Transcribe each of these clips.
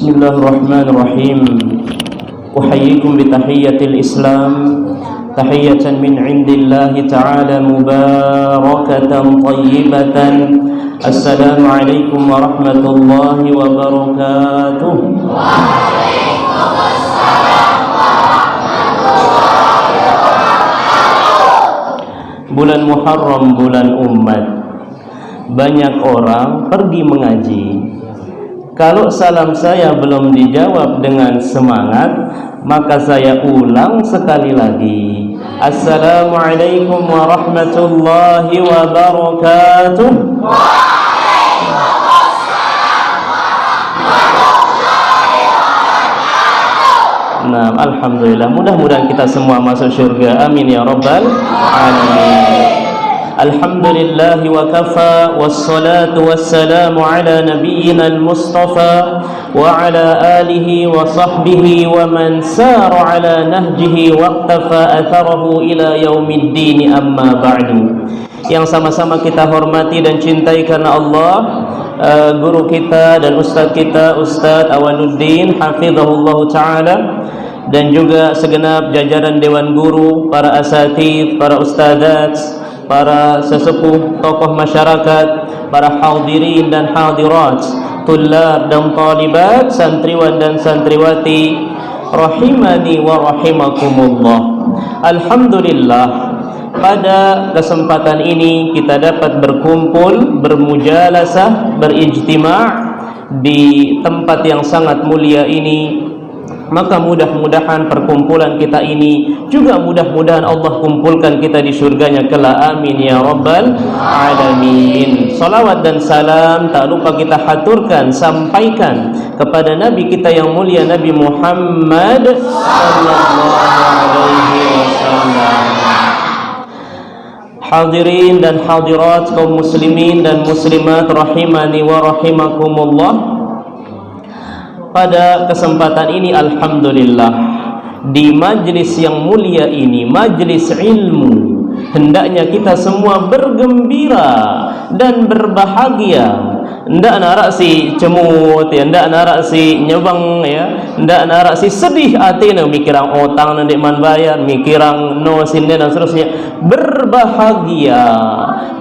Bismillahirrahmanirrahim. Uhayyikum bitahiyyatil Islam, tahiyatan min indillahi ta'ala mubarakatan tayyibatan. Assalamualaikum warahmatullahi wabarakatuh. Bulan Muharram, bulan umat. Banyak orang pergi mengaji. Kalau salam saya belum dijawab dengan semangat, maka saya ulang sekali lagi. Assalamualaikum warahmatullahi wabarakatuh. Nah, alhamdulillah, mudah-mudahan kita semua masuk surga. Amin ya rabbal alamin. Alhamdulillah wa kafa, wassalatu wassalamu ala nabiyyina al-mustafa wa ala alihi wa sahbihi wa man sara ala nahjihi wa iqtafa atharahu ila yaumiddin, amma ba'du. Yang sama-sama kita hormati dan cintai karena Allah, guru kita dan ustaz kita, Ustaz Awaluddin hafizahullah ta'ala, dan juga segenap jajaran dewan guru, para asatidz, para ustadzat, para sesepuh, tokoh masyarakat, para hadirin dan hadirat, tullab dan talibat, santriwan dan santriwati, rahimani wa rahimakumullah. Alhamdulillah, pada kesempatan ini kita dapat berkumpul, bermujalasah, berijtima' di tempat yang sangat mulia ini. Maka mudah-mudahan perkumpulan kita ini juga mudah-mudahan Allah kumpulkan kita di surganya kelak. Amin ya rabbal alamin. Salawat dan salam tak lupa kita haturkan, sampaikan kepada Nabi kita yang mulia, Nabi Muhammad sallallahu alaihi wasallam. Hadirin dan hadirat, kaum muslimin dan muslimat rahimani wa rahimakumullah. Pada kesempatan ini alhamdulillah, di majlis yang mulia ini, majlis ilmu, hendaknya kita semua bergembira dan berbahagia. Ndak narak si cemut ya, ndak narak si nyebang ya, ndak narak si sedih atina mikirang otang nanti man bayar, mikirang no sinde dan seterusnya. Berbahagia,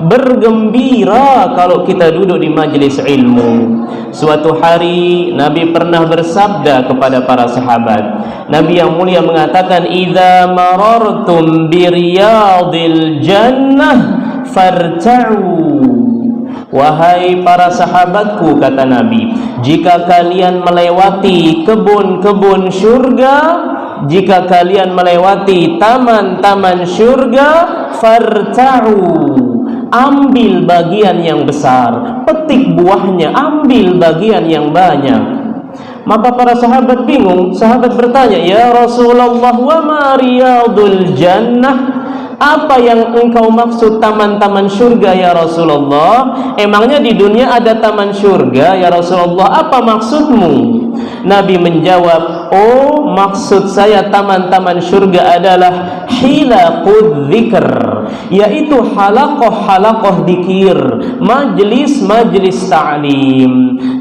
bergembira kalau kita duduk di majlis ilmu. Suatu hari Nabi pernah bersabda kepada para sahabat. Nabi yang mulia mengatakan, "Idza marartum bi riyadil jannah farta'u." Wahai para sahabatku, kata Nabi, jika kalian melewati kebun-kebun syurga, jika kalian melewati taman-taman syurga, farta'u, ambil bagian yang besar, petik buahnya, ambil bagian yang banyak. Maka para sahabat bingung. Sahabat bertanya, "Ya Rasulullah, wa ma riyadul jannah?" Apa yang engkau maksud taman-taman surga ya Rasulullah? Emangnya di dunia ada taman surga ya Rasulullah? Apa maksudmu? Nabi menjawab, "Oh, maksud saya taman-taman surga adalah hilaqud dzikr, yaitu halaqah-halaqah dzikir, majlis-majlis ta'lim."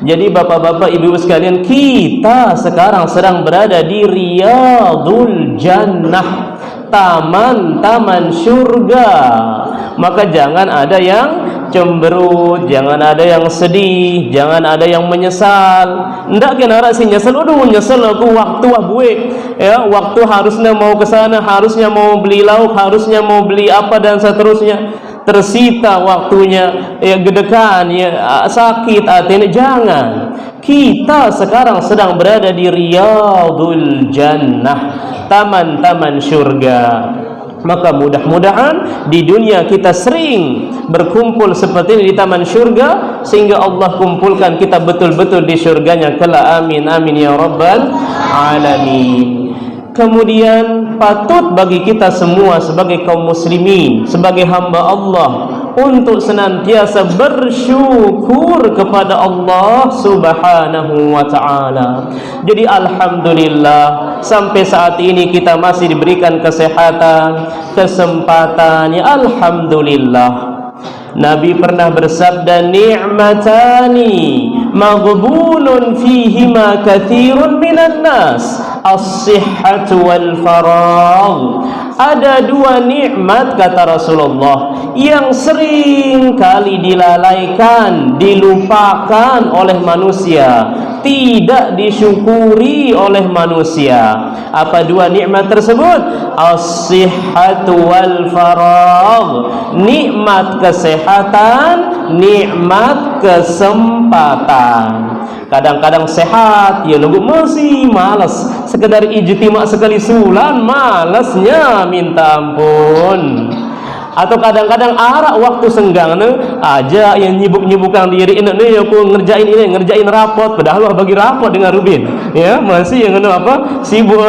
Jadi bapak-bapak, ibu-ibu sekalian, kita sekarang sedang berada di riyadul jannah, taman-taman surga. Maka jangan ada yang cemberut, jangan ada yang sedih, jangan ada yang menyesal. Ndak kena si nyesel, aduh nyesel aku waktu buwe ya, waktu harusnya mau ke sana, harusnya mau beli lauk, harusnya mau beli apa dan seterusnya, tersita waktunya ya, gedekan ya, sakit hati. Jangan. Kita sekarang sedang berada di riyadul jannah, taman-taman surga. Maka mudah-mudahan di dunia kita sering berkumpul seperti ini di taman surga, sehingga Allah kumpulkan kita betul-betul di surganya kelak. Amin amin ya rabbal alamin. Kemudian patut bagi kita semua sebagai kaum muslimin, sebagai hamba Allah, untuk senantiasa bersyukur kepada Allah Subhanahu wa ta'ala. Jadi alhamdulillah, sampai saat ini kita masih diberikan kesehatan, kesempatan, ya alhamdulillah. Nabi pernah bersabda, ni'matani maghbunun fihima katsirun minan nas, as-sihhatu wal faragh. Ada dua nikmat, kata Rasulullah, yang sering kali dilalaikan, dilupakan oleh manusia, tidak disyukuri oleh manusia. Apa dua nikmat tersebut? As-sihhatu wal faragh. Nikmat kesehatan, nikmat kesempatan. Kadang-kadang sehat, ya nunggu masih malas. Sekedar ijtima sekali sulan, malasnya minta ampun. Atau kadang-kadang arak waktu senggang aja yang nyibuk-nyibukkan diri ini aku ngerjain rapot, padahal bagi rapot dengan Rubin ya masih yang sibuk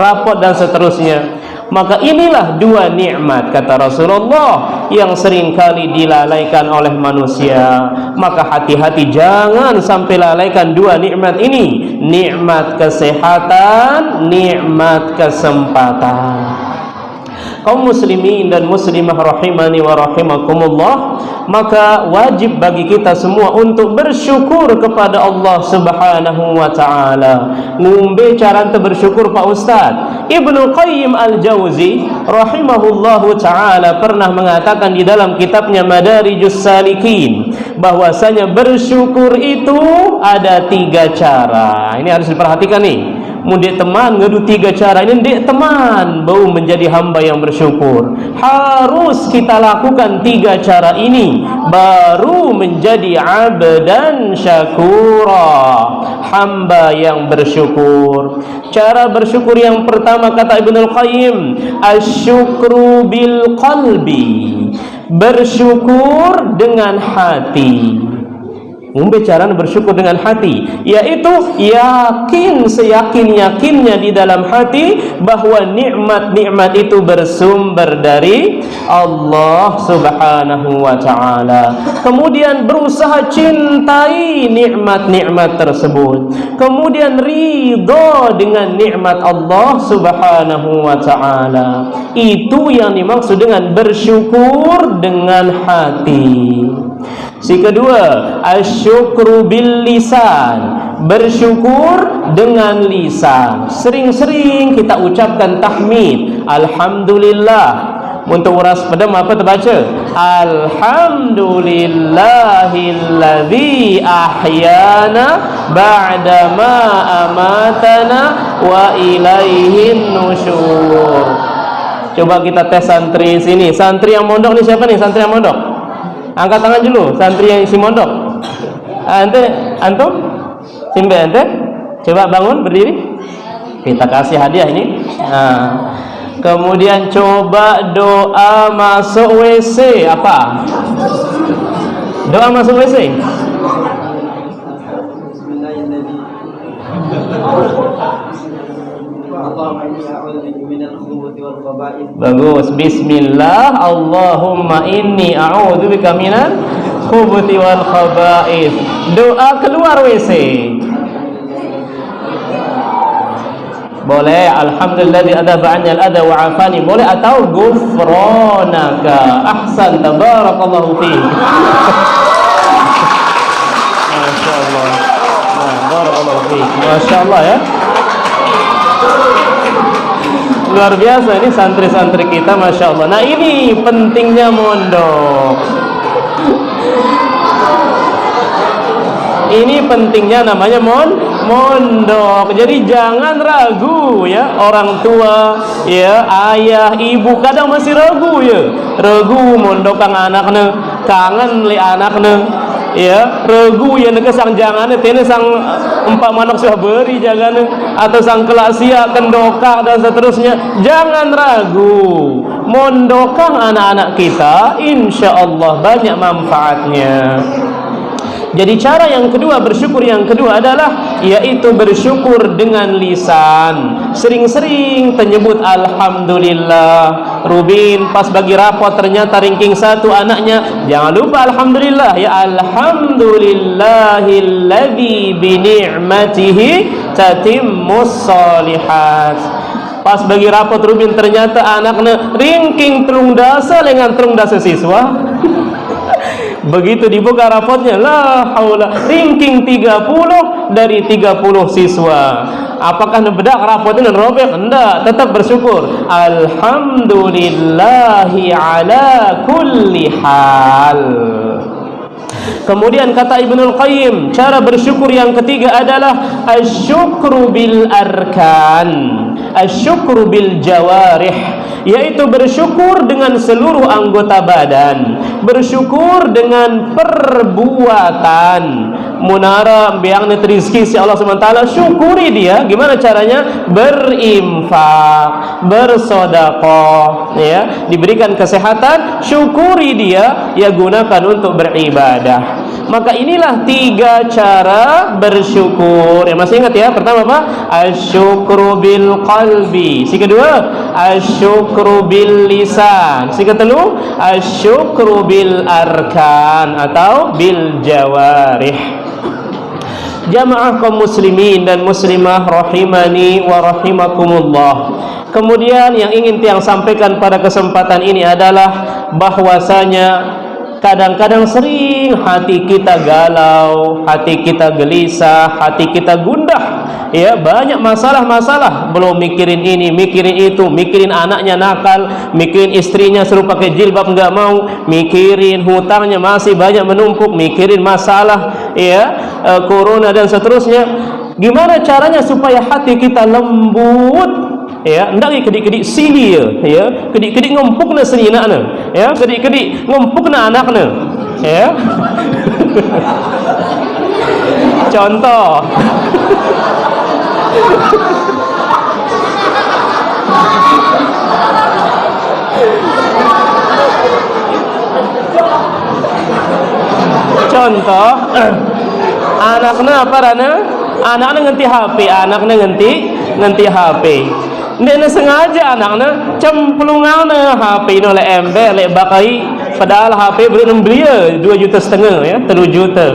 rapot dan seterusnya. Maka inilah dua nikmat, kata Rasulullah, yang seringkali dilalaikan oleh manusia. Maka hati-hati jangan sampai lalaikan dua nikmat ini, nikmat kesehatan, nikmat kesempatan. Kaum muslimin dan muslimah rahimani wa rahimakumullah, maka wajib bagi kita semua untuk bersyukur kepada Allah Subhanahu wa taala. Ngumbe cara bersyukur Pak Ustaz. Ibnu Qayyim Al-Jauzi rahimahullahu taala pernah mengatakan di dalam kitabnya Madarijus Salikin bahwasanya bersyukur itu ada 3 cara. Ini harus diperhatikan nih. Mundik teman ngadu 3 cara ini, ndik teman bau menjadi hamba yang bersyukur. Harus kita lakukan 3 cara ini baru menjadi abdan syakura, hamba yang bersyukur. Cara bersyukur yang pertama, kata Ibnul Qayyim, asyukru bil qalbi, bersyukur dengan hati. Cara bersyukur dengan hati, yaitu yakin seyakin-yakinnya di dalam hati bahwa nikmat-nikmat itu bersumber dari Allah Subhanahu wa taala. Kemudian berusaha cintai nikmat-nikmat tersebut. Kemudian ridho dengan nikmat Allah Subhanahu wa taala. Itu yang dimaksud dengan bersyukur dengan hati. Si kedua, asyukru bil lisan, bersyukur dengan lisan. Sering-sering kita ucapkan tahmid, alhamdulillah. Untuk uras pedam apa terbaca? Alhamdulillahilladzi ahyana ba'dama amatana wa ilaihin nusyur. Coba kita tes santri sini. Santri yang mondok ni siapa nih? Santri yang mondok? Angkat tangan dulu, santri yang isi mondok. Antum? Simbe ente? Coba bangun, berdiri. Kita kasih hadiah ini. Nah, kemudian coba doa masuk WC. Apa? Doa masuk WC. Bagus. Bismillah. Allahumma inni a'udzubika minal khubuthi wal khaba'ith. Doa keluar WC. Boleh. Alhamdulilladzi adaba 'anni al-adha wa 'afani. Boleh, atau ghufranaka. Ahsan, tabarakallahu fiik. Masyaallah. Nah, barakallahu fiik. Masyaallah ya. Luar biasa ini santri-santri kita, Masya Allah. Nah, ini pentingnya mondok. Ini pentingnya namanya mondok. Jadi jangan ragu ya, orang tua ya, ayah, ibu kadang masih ragu ya. Ragu mondok kang anaknya, kangen li anaknya. Ya, ragu ya neke sang jangane tene sang empat manok sudah beri jagane atau sang kelasia kendokak dan seterusnya. Jangan ragu, mondokang anak-anak kita insyaallah banyak manfaatnya. Jadi cara yang kedua, bersyukur yang kedua adalah yaitu bersyukur dengan lisan. Sering-sering menyebut alhamdulillah. Rubin pas bagi rapot ternyata ranking 1 anaknya, jangan lupa alhamdulillah ya, alhamdulillahilladzi bi ni'matihi tatimmus shalihat. Pas bagi rapot Rubin ternyata anaknya ranking 3 dengan 3 siswa. Begitu dibuka rapotnya, la haula, ranking 30 dari 30 siswa. Apakah bedak rapotnya dan robek? Enggak, tetap bersyukur. Alhamdulillahi ala kulli hal. Kemudian kata Ibnul Qayyim, cara bersyukur yang ketiga adalah asyukru bil arkan, asyukru bil jawarih, yaitu bersyukur dengan seluruh anggota badan, bersyukur dengan perbuatan. Munara biang rizki si Allah SWT, syukuri dia. Gimana caranya? Berinfak, bersedekah, ya, diberikan kesehatan, syukuri dia, ya gunakan untuk beribadah. Maka inilah 3 cara bersyukur. Ya, masih ingat ya? Pertama apa? Asyukru bil qalbi. Si kedua, asyukru bil lisan. Si ketelu, asyukru bil arkan atau bil jawarih. Jamaah kaum muslimin dan muslimah rahimani wa rahimakumullah. Kemudian yang ingin tiang sampaikan pada kesempatan ini adalah bahwasanya kadang-kadang sering hati kita galau, hati kita gelisah, hati kita gundah. Ya, banyak masalah-masalah, belum mikirin ini, mikirin itu, mikirin anaknya nakal, mikirin istrinya suruh pakai jilbab enggak mau, mikirin hutangnya masih banyak menumpuk, mikirin masalah ya corona dan seterusnya. Gimana caranya supaya hati kita lembut? Ya, ndak kedik-kedik sili ya, kedik-kedik ngempukna seninakna, ya, kedik-kedik ngempukna anakna, ya. Contoh. Contoh, anaknya apa rana? Anaknya ngenti HP, anaknya ngenti HP. Dia sengaja anaknya cemplungan HP ini oleh ember, oleh bakai. Padahal HP belum beli 2,5 juta ya, 3 juta.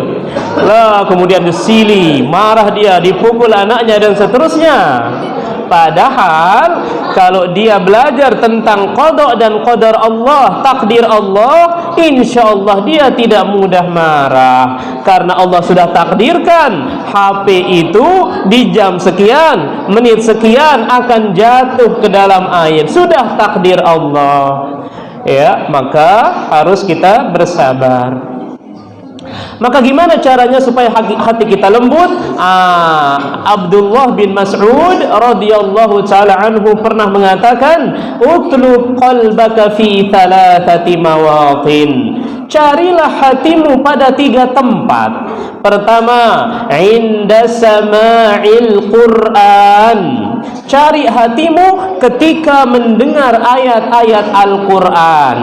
Lah kemudian disili, marah dia, dipukul anaknya dan seterusnya. Padahal kalau dia belajar tentang qada dan qadar Allah, takdir Allah, insyaallah dia tidak mudah marah, karena Allah sudah takdirkan HP itu di jam sekian, menit sekian akan jatuh ke dalam air. Sudah takdir Allah. Ya, maka harus kita bersabar. Maka gimana caranya supaya hati kita lembut? Abdullah bin Mas'ud radhiyallahu taala anhu pernah mengatakan, "Utlub qalbaka fi thalathati mawatin." Carilah hatimu pada 3 tempat. Pertama, inda sama'il Qur'an. Cari hatimu ketika mendengar ayat-ayat Al-Qur'an.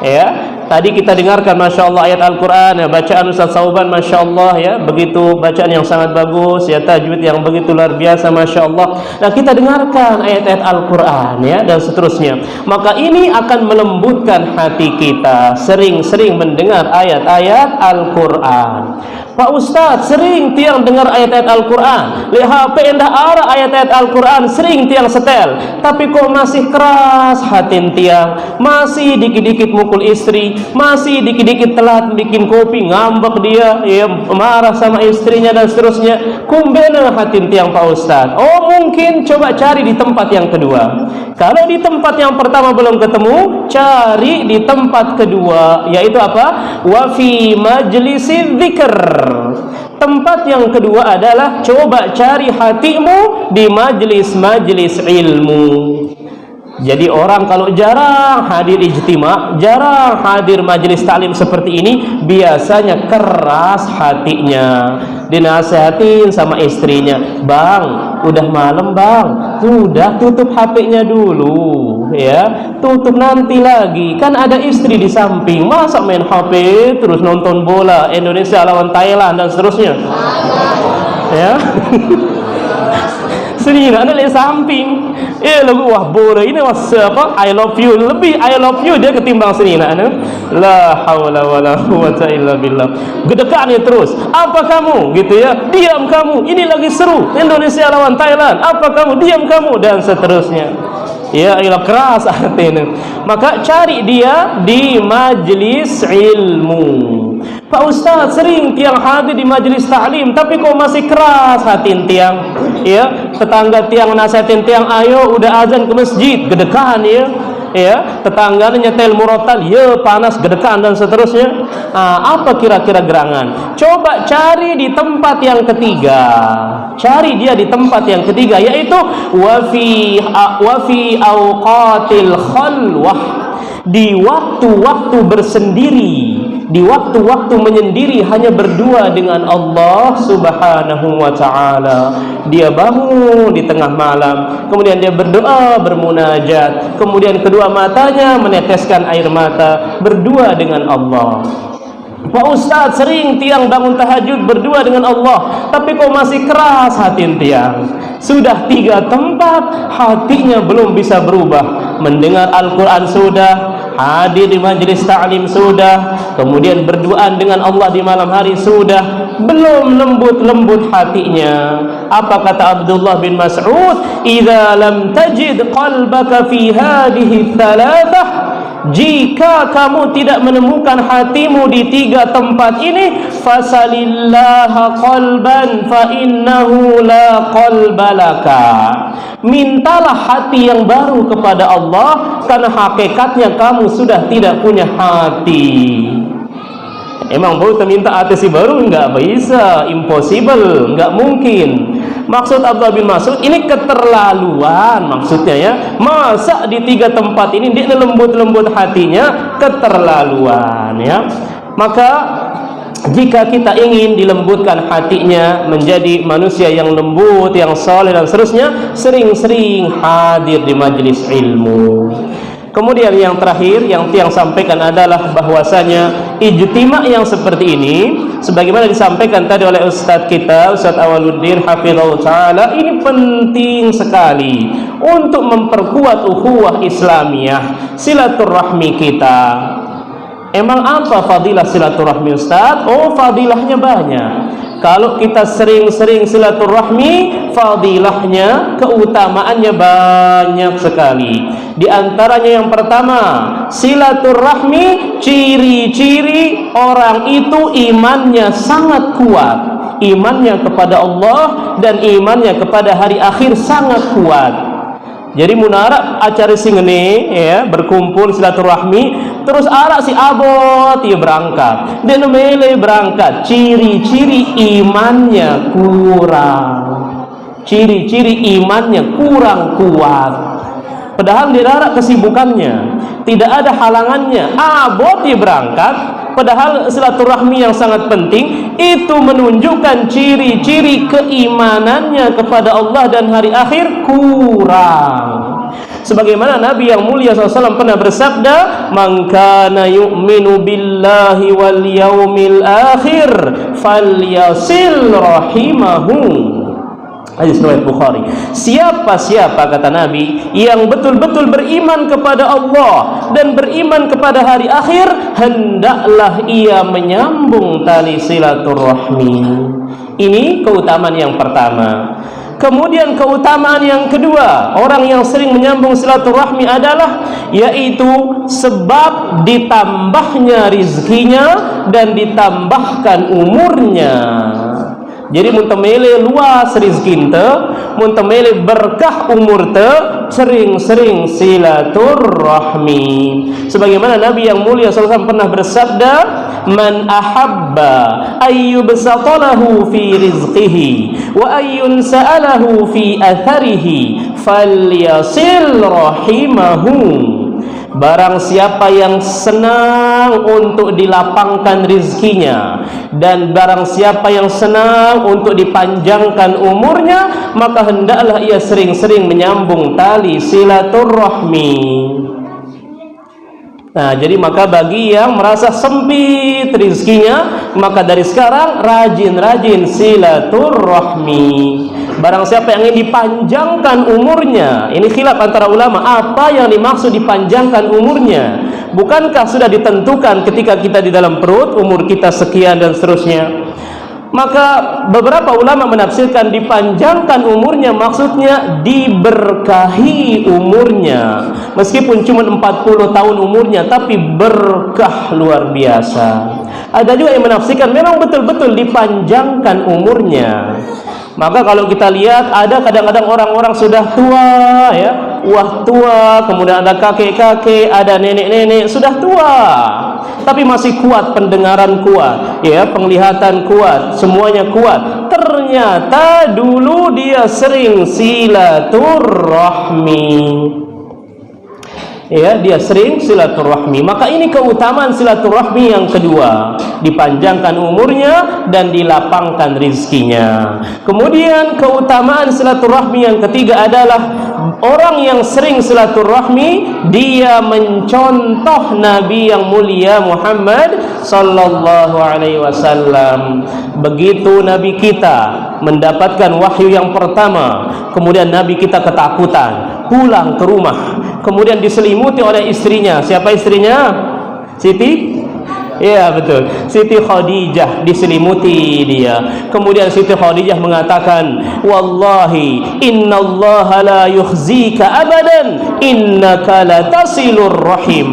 Ya, tadi kita dengarkan Masya Allah ayat Al-Quran ya, bacaan Ustaz Sauban Masya Allah ya, begitu bacaan yang sangat bagus ya, tajwid yang begitu luar biasa Masya Allah. Nah kita dengarkan ayat-ayat Al-Quran ya, dan seterusnya. Maka ini akan melembutkan hati kita, sering-sering mendengar ayat-ayat Al-Quran. Pak Ustaz sering tiang dengar ayat-ayat Al-Quran, lihat HP endah arah ayat-ayat Al-Quran, sering tiang setel, tapi kok masih keras hati tiang, masih dikit-dikit mukul istri, masih dikit-dikit telat bikin kopi, ngambek dia, ya, marah sama istrinya dan seterusnya. Kumbena hati tiang Pak Ustaz. Oh mungkin coba cari di tempat yang kedua. Kalau di tempat yang pertama belum ketemu, cari di tempat kedua, yaitu apa? Wa fi majlisi dzikr. Tempat yang kedua adalah coba cari hatimu di majlis-majlis ilmu. Jadi orang kalau jarang hadir ijtima, jarang hadir majelis taklim seperti ini, biasanya keras hatinya. Dinasihatin sama istrinya, "Bang, udah malam bang, udah tutup HP-nya dulu ya, tutup nanti lagi, kan ada istri di samping, masa main HP terus nonton bola Indonesia lawan Thailand dan seterusnya." Ya. Sini ada di samping. Lagu wah bola ini apa? I love you, lebih I love you dia ketimbang sini nak. La haula wala quwwata illa billah. Gedekane terus. Apa kamu gitu ya? Diam kamu. Ini lagi seru. Indonesia lawan Thailand. Apa kamu? Diam kamu dan seterusnya. Ya, ialah keras artinya. Maka cari dia di majelis ilmu. Pak Ustaz, sering tiang hadir di majelis taklim, tapi kok masih keras hati tiang? Ya, tetangga tiang nasihatin tiang, ayo udah azan ke masjid, gedekan ya. Ya, tetangganya nyetel murotal, ya panas, gedekan dan seterusnya. Apa kira-kira gerangan? Coba cari di tempat yang ketiga. Cari dia di tempat yang ketiga, yaitu wa fi awqatil khalwah, di waktu-waktu bersendiri, di waktu-waktu menyendiri hanya berdua dengan Allah Subhanahu wa ta'ala. Dia bangun di tengah malam, kemudian dia berdoa, bermunajat, kemudian kedua matanya meneteskan air mata, berdua dengan Allah. Pak Ustaz, sering tiang bangun tahajud berdua dengan Allah, tapi kok masih keras hati tiang? Sudah 3 tempat hatinya belum bisa berubah. Mendengar Al-Quran sudah, hadir di majelis ta'lim sudah, kemudian berduaan dengan Allah di malam hari sudah, belum lembut-lembut hatinya. Apa kata Abdullah bin Mas'ud? Idza lam tajid qalbaka fi hadhihi thalathah, jika kamu tidak menemukan hatimu di 3 tempat ini, fasalillaha qalban fa innahu la qalbalaka, mintalah hati yang baru kepada Allah, karena hakikatnya kamu sudah tidak punya hati. Emang baru minta hati si baru? Enggak bisa, impossible, enggak mungkin. Maksud Abdullah bin Mas'ud ini keterlaluan, maksudnya ya. Masa di 3 tempat ini dia lembut-lembut hatinya? Keterlaluan ya. Maka jika kita ingin dilembutkan hatinya menjadi manusia yang lembut, yang saleh dan seterusnya, sering-sering hadir di majelis ilmu. Kemudian yang terakhir yang tiang sampaikan adalah bahwasanya ijtima' yang seperti ini, sebagaimana disampaikan tadi oleh Ustadz kita, Ustadz Awaluddin hafizahullah ta'ala, ini penting sekali untuk memperkuat ukhuwah Islamiyah, silaturahmi kita. Emang apa fadilah silaturahmi Ustadz? Oh, fadilahnya banyak. Kalau kita sering-sering silaturahmi, fadilahnya, keutamaannya banyak sekali. Di antaranya yang pertama, silaturahmi, ciri-ciri orang itu imannya sangat kuat. Imannya kepada Allah dan imannya kepada hari akhir sangat kuat. Jadi munarab acara singene ya, berkumpul silaturahmi, terus arak si abot ya berangkat, dan mele berangkat, ciri-ciri imannya kurang, ciri-ciri imannya kurang kuat. Padahal dilarak kesibukannya, tidak ada halangannya, abot dia berangkat, padahal silaturahmi yang sangat penting itu menunjukkan ciri-ciri keimanannya kepada Allah dan hari akhir kurang. Sebagaimana Nabi yang mulia SAW pernah bersabda, "Man kana yu'minu billahi wal yaumil akhir falyasil rahimahu." Hadis riwayat Bukhari. Siapa kata Nabi yang betul-betul beriman kepada Allah dan beriman kepada hari akhir, hendaklah ia menyambung tali silaturahmi. Ini keutamaan yang pertama. Kemudian keutamaan yang kedua, orang yang sering menyambung silaturahmi adalah yaitu sebab ditambahnya rizkinya dan ditambahkan umurnya. Jadi muntemele luas rizki te, muntemele berkah umur te, sering-sering silaturahmi. Sebagaimana Nabi yang mulia SAW pernah bersabda, "Man ahabba ayyubsatalahu fi rizqihi wa ayyunsa'alahu fi atharihi falyasil rahimahu." Barang siapa yang senang untuk dilapangkan rizkinya dan barang siapa yang senang untuk dipanjangkan umurnya, maka hendaklah ia sering-sering menyambung tali silaturahmi. Nah, jadi maka bagi yang merasa sempit rizkinya, maka dari sekarang rajin-rajin silaturahmi. Barang siapa yang ingin dipanjangkan umurnya, ini khilaf antara ulama, apa yang dimaksud dipanjangkan umurnya? Bukankah sudah ditentukan ketika kita di dalam perut umur kita sekian dan seterusnya? Maka beberapa ulama menafsirkan dipanjangkan umurnya maksudnya diberkahi umurnya. Meskipun cuma 40 tahun umurnya, tapi berkah luar biasa. Ada juga yang menafsirkan memang betul-betul dipanjangkan umurnya. Maka kalau kita lihat ada kadang-kadang orang-orang sudah tua ya, wah tua, kemudian ada kakek-kakek, ada nenek-nenek sudah tua, tapi masih kuat, pendengaran kuat, ya, penglihatan kuat, semuanya kuat. Ternyata dulu dia sering silaturahmi. Ya, dia sering silaturahmi. Maka ini keutamaan silaturahmi yang kedua, dipanjangkan umurnya dan dilapangkan rizkinya. Kemudian keutamaan silaturahmi yang ketiga adalah orang yang sering silaturahmi, dia mencontoh Nabi yang mulia Muhammad sallallahu alaihi wasallam. Begitu Nabi kita mendapatkan wahyu yang pertama, kemudian Nabi kita ketakutan, pulang ke rumah, kemudian diselimuti oleh istrinya. Siapa istrinya? Siti? Ya betul, Siti Khadijah, diselimuti dia. Kemudian Siti Khadijah mengatakan, wallahi innallaha la yukhzika abadan innaka latasilur rahim.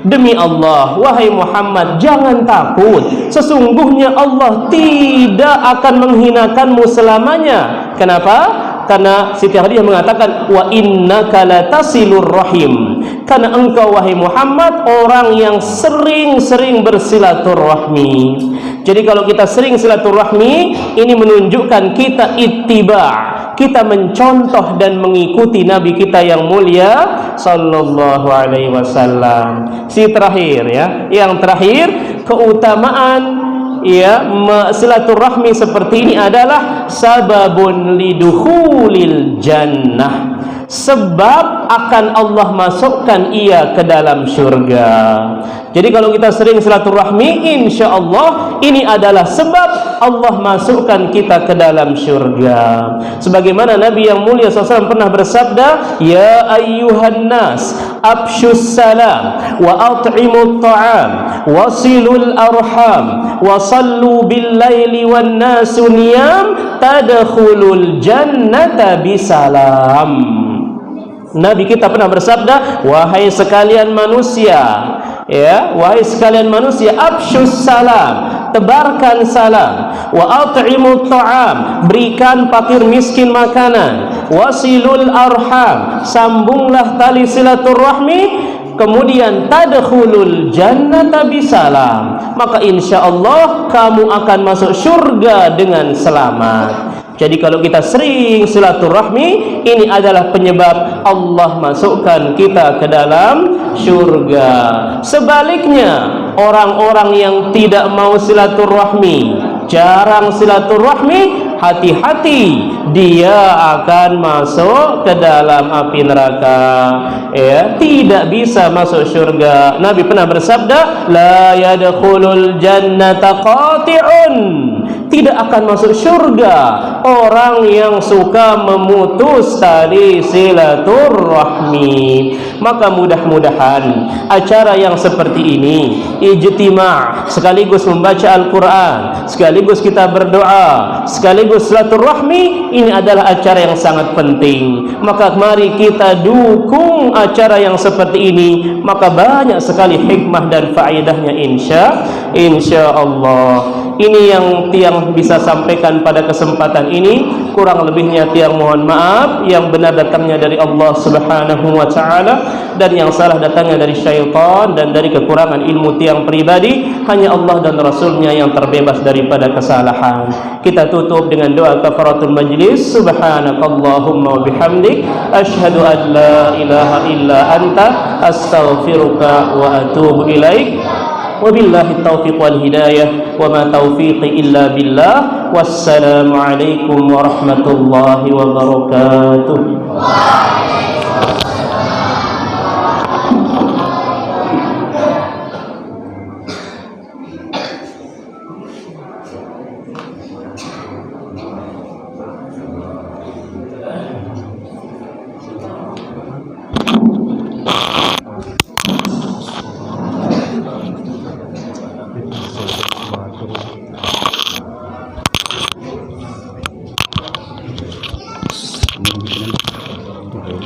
Demi Allah, wahai Muhammad, jangan takut, sesungguhnya Allah tidak akan menghinakanmu selamanya. Kenapa? Karena Siti Khadijah mengatakan, wa innaka latasilur rahim, karena engkau wahai Muhammad orang yang sering-sering bersilaturahmi. Jadi kalau kita sering silaturahmi, ini menunjukkan kita ittiba', kita mencontoh dan mengikuti Nabi kita yang mulia sallallahu alaihi wasallam. Si terakhir ya, yang terakhir keutamaan ya silaturahmi seperti ini adalah sababun lidukhulil jannah, sebab akan Allah masukkan ia ke dalam surga. Jadi kalau kita sering silaturahmi, insya Allah ini adalah sebab Allah masukkan kita ke dalam surga. Sebagaimana Nabi yang mulia SAW pernah bersabda, ya ayyuhan nas afshus salam wa at'imut ta'am wasilul arham wa sallu bil laili wan nasu niyam tadkhulul jannata bisalam. Nabi kita pernah bersabda, wahai sekalian manusia, ya, wahai sekalian manusia, afshus salam, tebarkan salam, wa at'imut ta'am, berikan fakir miskin makanan, wasilul arham, sambunglah tali silaturahmi, kemudian tadkhulul jannata bisalam, maka insyaallah kamu akan masuk surga dengan selamat. Jadi kalau kita sering silaturahmi, ini adalah penyebab Allah masukkan kita ke dalam surga. Sebaliknya, orang-orang yang tidak mau silaturahmi, jarang silaturahmi, hati-hati, dia akan masuk ke dalam api neraka, ya, tidak bisa masuk surga. Nabi pernah bersabda, la yadkhulul jannata qati'un, tidak akan masuk surga orang yang suka memutus tali silaturahmi. Maka mudah-mudahan acara yang seperti ini, ijtima' sekaligus membaca Al-Quran, sekaligus kita berdoa, sekaligus silaturahmi, ini adalah acara yang sangat penting. Maka mari kita dukung acara yang seperti ini, maka banyak sekali hikmah dan faedahnya insya Allah. Ini yang Tiang bisa sampaikan pada kesempatan ini. Kurang lebihnya Tiang mohon maaf. Yang benar datangnya dari Allah Subhanahu wa ta'ala, dan yang salah datangnya dari syaitan dan dari kekurangan ilmu Tiang pribadi. Hanya Allah dan Rasulnya yang terbebas daripada kesalahan. Kita tutup dengan doa kafaratul majlis. Subhanakallahumma wa bihamdik, asyhadu an la ilaha illa anta, astaghfiruka wa atubu ilaik. Wabillahi taufiq wal hidayah, wa ma taufiqi illa billah. Wassalamu alaikum warahmatullahi wabarakatuh.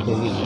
kayak gitu.